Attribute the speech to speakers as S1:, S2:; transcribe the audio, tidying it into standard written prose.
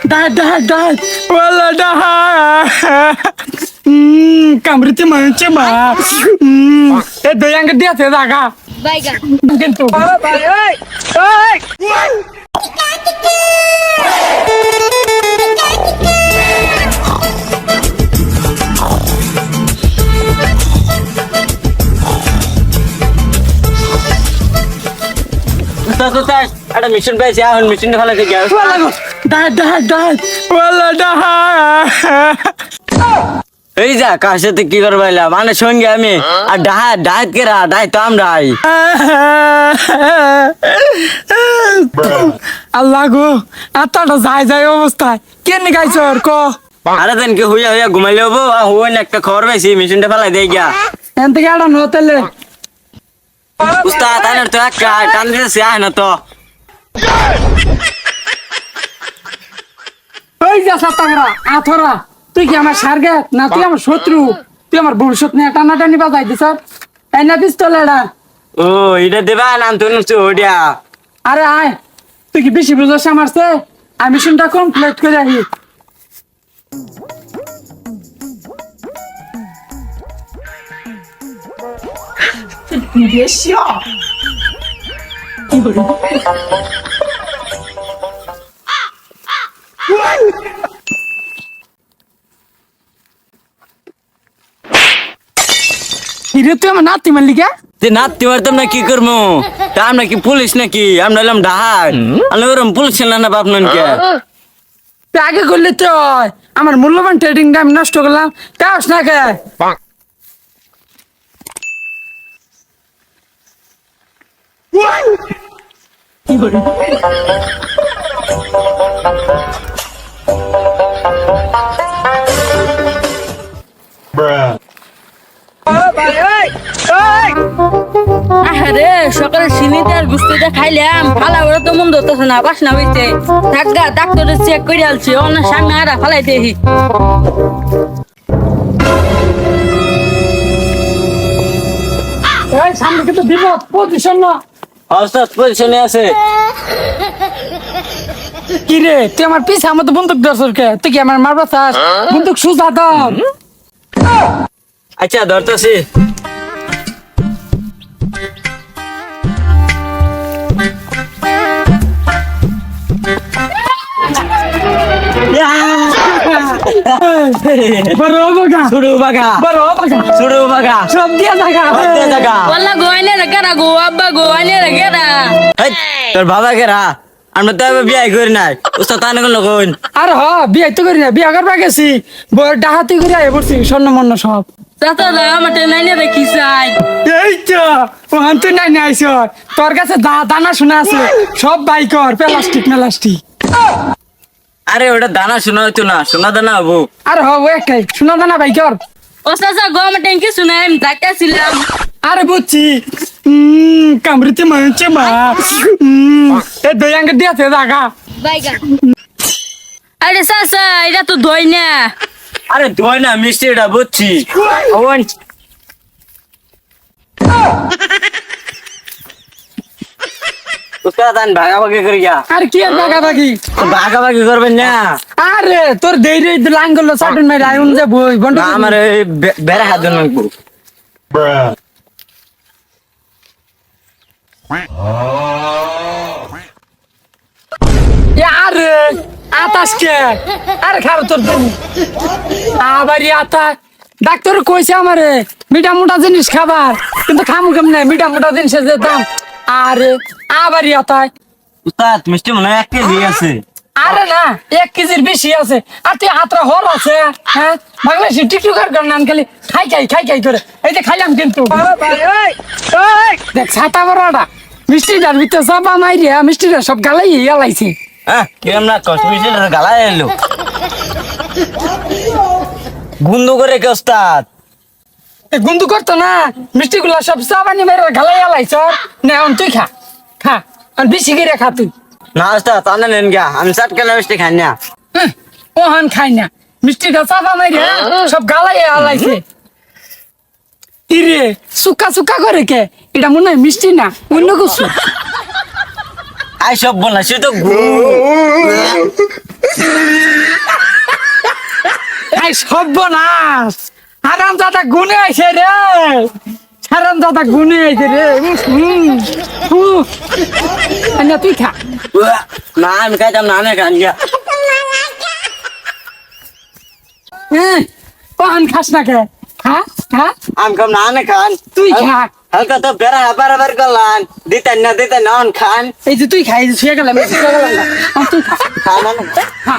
S1: dah, wala dah. Kamriti manche ma. Doyang dia te daga.
S2: Baiga.
S1: Kintu.
S3: একটা mission পেয়েছি এখন মিশনটা ভালো থেকে
S1: Dah, wala dah.
S3: এই যা কার সাথে কি করবো মানে সঙ্গে আমি আর ডাহাত কে ডাহাত তো আমরাই
S1: আল্লাহ গো এতটা যায় অবস্থায় কেন গাইছ ক
S3: আরে দেন কি হইয়া ঘুমাইলে হবো হই না একটা খবর পাইছি মিশনটা ফেলাই দেই গিয়া
S1: এন থেকে আড়ান হতেলে
S3: উস্তাদ আনার তো একটা টান দিতেছে আয় না তো
S1: ওই যা সাতাগরা আথরা তুই কি আমার সার্গেট না তুই আমার শত্রু তুই আমার ভবিষ্যৎ নিয়ে টানাটানি বাজাই দিস এই না পিস্তল এটা
S3: ও এটা দেবা নাম তো ওডিয়া
S1: আরে আয় তুই কি বেশি বুঝাস আমারছে আমি মিশনটা কমপ্লিট করে আহি হিরে তুই আমার নাতি মারলি কে
S3: যে নাতি মারতাম না কি করবো তা আমরা কি পুলিশ নাকি আমরা এলাম ডাহাত আমরা ওরম পুলিশ না বাপ ননকে
S1: তুই আগে করলি তো আমার মূল্যবান ট্রেডিং টাইম নষ্ট করলাম কাস না কে
S2: আরে সকালে সিনিতে আর গুস্তিটা খাইলাম ফালা ওরা তো মন্দ হতেছে না বাসনা হইছে থাকা ডাক্তারে চেক করে আলছি অন্য সামনে আর ফালাই দেখি
S1: এই সামনে কিন্তু বিপদ পজিশন না
S3: অস্তাদ পজিশনে আছে
S1: কি রে তুই আমার পিছে আমার তো বন্দুক ধরছর কে তুই কি আমার মারবা চাস বন্দুক সুজা দাও
S3: আচ্ছা ধরতেছি
S1: বড় বাগা
S3: ছুড়ু বাগা
S1: বড় বাগা
S3: ছুড়ু বাগা
S1: সব দিয়া জায়গা
S2: ওয়াল্লা গোয়ানে রেগেরা গো আব্বা গোয়ানে রেগেরা
S3: হেই, তোর বাবা কে রা আমরা তো এবার বিয়ে করি নাই উস্তাদ তানে কোন কোন
S1: আর হ বিয়ে তো করি না বিয়ে করবা গেছি বড় ডাহাতি করে আয় পড়ছি স্বর্ণ মন্ন সব
S2: চাচা আমাকে নাইনে রেখি চাই
S1: এই তো ওখান তুই নাই আইস তোর কাছে দানা শোনা আছে সব বাইকর প্লাস্টিক
S3: আরে ওটা দানা শোনা হইতো না সোনা দানা হবো
S1: আর হ ও একটাই শোনা দানা বাইকর
S2: ও চাচা গো আমার ট্যাঙ্কি শুনে আমি যাইতেছিলাম
S1: আরে বুঝছি কামড়িতে মানছে মা এ দয়াঙ্গ দিয়েছে জাগা
S2: বাইগা আরে চাচা এটা তো ধই না
S3: আরে ধোয় না মিষ্টি এটা বুঝছি ওন উস্তাদ আন ভাগাভাগি করি গা
S1: আর কি আর ভাগাভাগি
S3: ভাগাভাগি করবেন না
S1: আরে তোর দেরি লাঙ্গল সাটন মাই রায়ুন যে বই বন্ধ
S3: না, আমার এই বেড়া হাত ধরে নাকবো
S1: আরে আতাস কে আরে খারো তোর আবারই আতা ডাক্তার কইছে আমারে মিঠা মোটা জিনিস খাবার কিন্তু খামু কেমনে মিঠা মোটা জিনিসের যে দাম আরে আবারই আতায়
S3: উস্তাদ মিষ্টি মনে হয় 1 কেজি আছে
S1: আরে না 1 কেজির বেশি আছে আর তুই হাতরা হল আছে হ্যাঁ বাংলাদেশি টিকটকার গান নাম খালি খাই করে এই যে খাইলাম কিন্তু দেখ ছাতা বড়টা মিষ্টিটার ভিতরে চাপা মাইরিয়া মিষ্টিটা সব গালাই ইয়ালাইছে
S3: হ্যাঁ কিরম না কষ্ট মিষ্টি গালায় এলো গুন্দু করে কে উস্তাদ
S1: গুন্দু করতো না মিষ্টি গুলা সব চাপানি মেরে গালাই ইয়ালাইছ না এখন তুই খা আর বেশি করে খা তুই
S3: না উস্তাদ তানে নেন গা আমি চাট কেন মিষ্টি খাই না
S1: ওহান খাই না মিষ্টিটা চাপা মাইরিয়া সব গালাই ইয়ালাইছে ইরে সুকা করে কে এটা মনে হয় মিষ্টি না অন্য কিছু
S3: আই সব বলনা সে তো
S1: সর্বনাশ আরাম দাদা গুনে আইছে রে হারাম দাদা গুনে আইছে রে তুই খা
S3: না আমি খাইতাম না না খান গিয়া
S1: পান খাস না কে খা খা
S3: আমি খাম না না খান
S1: তুই খা
S3: হালকা তো বেড়া বারবার করলাম দিতেন না অন খান
S1: এই যে তুই খাই শুয়ে গেলাম তুই খা
S3: খান
S1: খা